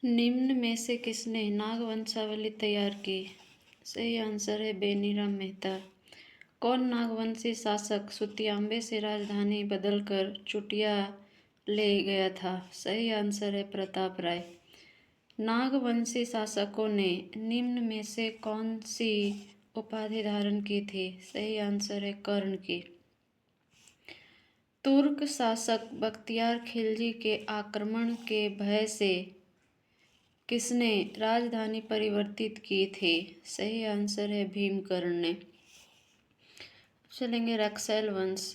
निम्न में से किसने नाग वंशावली तैयार की? सही आंसर है बेनीराम मेहता। कौन नागवंशी शासक सुतियांबे से राजधानी बदलकर चुटिया ले गया था? सही आंसर है प्रताप राय। नागवंशी शासकों ने निम्न में से कौन सी उपाधि धारण की थी? सही आंसर है कर्ण की। तुर्क शासक बख्तियार खिलजी के आक्रमण के भय से किसने राजधानी परिवर्तित की थी? सही आंसर है भीमकर्ण ने। चलेंगे रक्सैल वंश।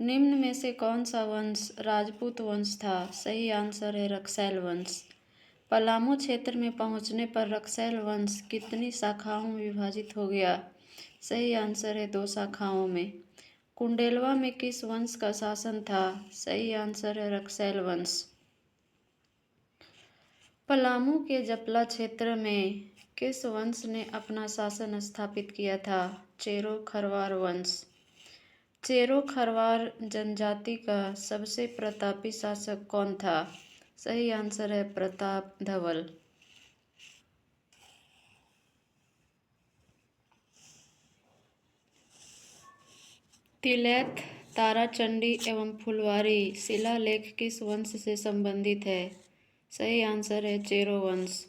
निम्न में से कौन सा वंश राजपूत वंश था? सही आंसर है रक्सैल वंश। पलामू क्षेत्र में पहुंचने पर रक्सैल वंश कितनी शाखाओं में विभाजित हो गया? सही आंसर है 2 शाखाओं में। कुंडेलवा में किस वंश का शासन था? सही आंसर है रक्सैल वंश। पलामू के जपला क्षेत्र में किस वंश ने अपना शासन स्थापित किया था? चेरो खरवार वंश। चेरो खरवार जनजाति का सबसे प्रतापी शासक कौन था? सही आंसर है प्रताप धवल। तिलैत, ताराचंडी एवं फुलवारी शिलालेख किस वंश से संबंधित है? सही आंसर है चेरो वंश।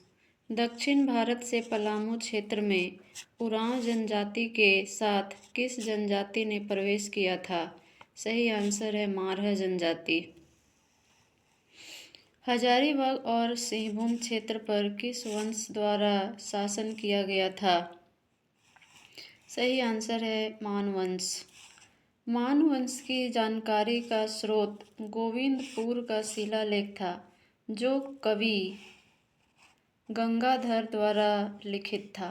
दक्षिण भारत से पलामू क्षेत्र में उरांव जनजाति के साथ किस जनजाति ने प्रवेश किया था? सही आंसर है मारह जनजाति। हजारीबाग और सिंहभूम क्षेत्र पर किस वंश द्वारा शासन किया गया था? सही आंसर है मान वंश। मान वंश की जानकारी का स्रोत गोविंदपुर का शिलालेख था, जो कवि गंगाधर द्वारा लिखित था।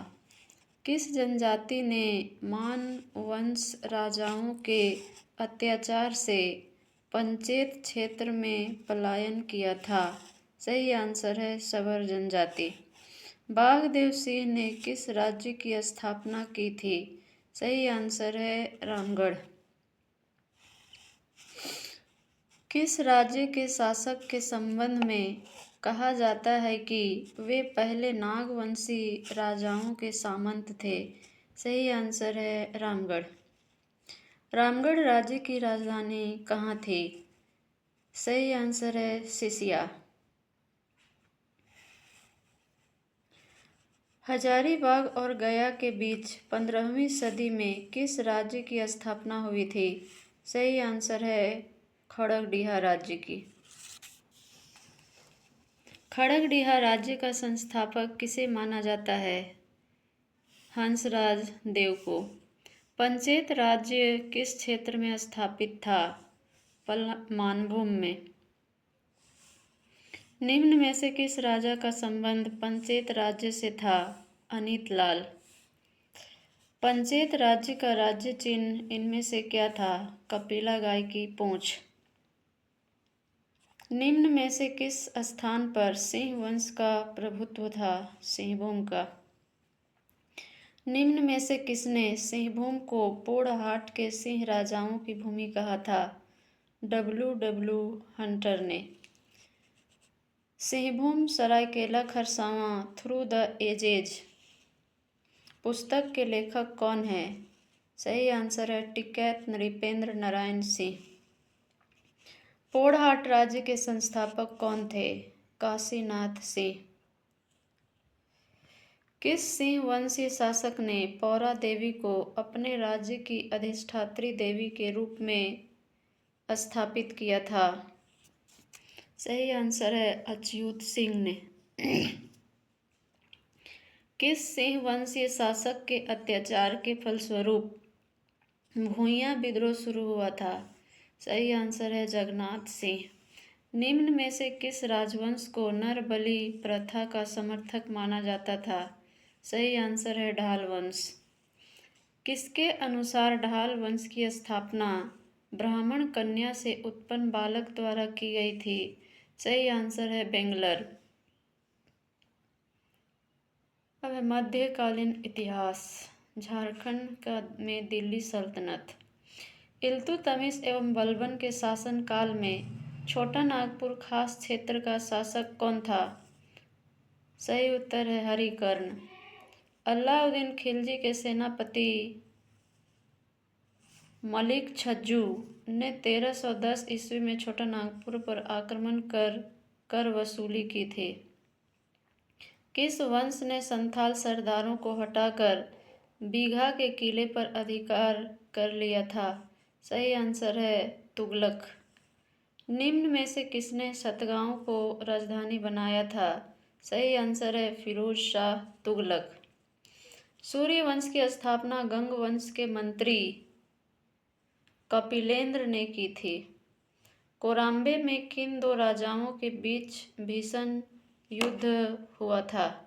किस जनजाति ने मान वंश राजाओं के अत्याचार से पंचेत क्षेत्र में पलायन किया था? सही आंसर है सबर जनजाति। बाघदेव सिंह ने किस राज्य की स्थापना की थी? सही आंसर है रामगढ़। किस राज्य के शासक के संबंध में कहा जाता है कि वे पहले नागवंशी राजाओं के सामंत थे? सही आंसर है रामगढ़। रामगढ़ राज्य की राजधानी कहाँ थी? सही आंसर है सिसिया। हजारीबाग और गया के बीच 15वीं सदी में किस राज्य की स्थापना हुई थी? सही आंसर है खड़गडिहा राज्य की। खड़गडिहा राज्य का संस्थापक किसे माना जाता है? हंसराज देव को। पंचेत राज्य किस क्षेत्र में स्थापित था? मानभूम में। निम्न में से किस राजा का संबंध पंचेत राज्य से था? अनीतलाल। पंचेत राज्य का राज्य चिन्ह इनमें से क्या था? कपिला गाय की पूंछ। निम्न में से किस स्थान पर सिंह वंश का प्रभुत्व था? सिंहभूम का। निम्न में से किसने सिंहभूम को पोड़हाट के सिंह राजाओं की भूमि कहा था? W हंटर ने। Singhbhum Seraikela Kharsawan through the ages पुस्तक के लेखक कौन है? सही आंसर है टिकैत नृपेंद्र नारायण सिंह। पोड़हाट राज्य के संस्थापक कौन थे? काशीनाथ सिंह। किस सिंह वंशीय शासक ने पौरा देवी को अपने राज्य की अधिष्ठात्री देवी के रूप में स्थापित किया था? सही आंसर है अच्युत सिंह ने। किस सिंह वंशीय शासक के अत्याचार के फलस्वरूप भूइयां विद्रोह शुरू हुआ था? सही आंसर है जगन्नाथ सिंह। निम्न में से किस राजवंश को नरबलि प्रथा का समर्थक माना जाता था? सही आंसर है ढाल वंश। किसके अनुसार ढाल वंश की स्थापना ब्राह्मण कन्या से उत्पन्न बालक द्वारा की गई थी? सही आंसर है बेंगलर। अब है मध्यकालीन इतिहास। झारखंड में दिल्ली सल्तनत। इल्तुतमिश एवं बलबन के शासनकाल में छोटा नागपुर खास क्षेत्र का शासक कौन था? सही उत्तर है हरिकर्ण। अलाउद्दीन खिलजी के सेनापति मलिक छज्जू ने 1310 ईस्वी में छोटा नागपुर पर आक्रमण कर कर वसूली की थी। किस वंश ने संथाल सरदारों को हटाकर बीघा के किले पर अधिकार कर लिया था? सही आंसर है तुगलक। निम्न में से किसने सतगांव को राजधानी बनाया था? सही आंसर है फिरोज शाह तुगलक। सूर्य वंश की स्थापना गंग वंश के मंत्री कपिलेंद्र ने की थी। कोराम्बे में किन दो राजाओं के बीच भीषण युद्ध हुआ था?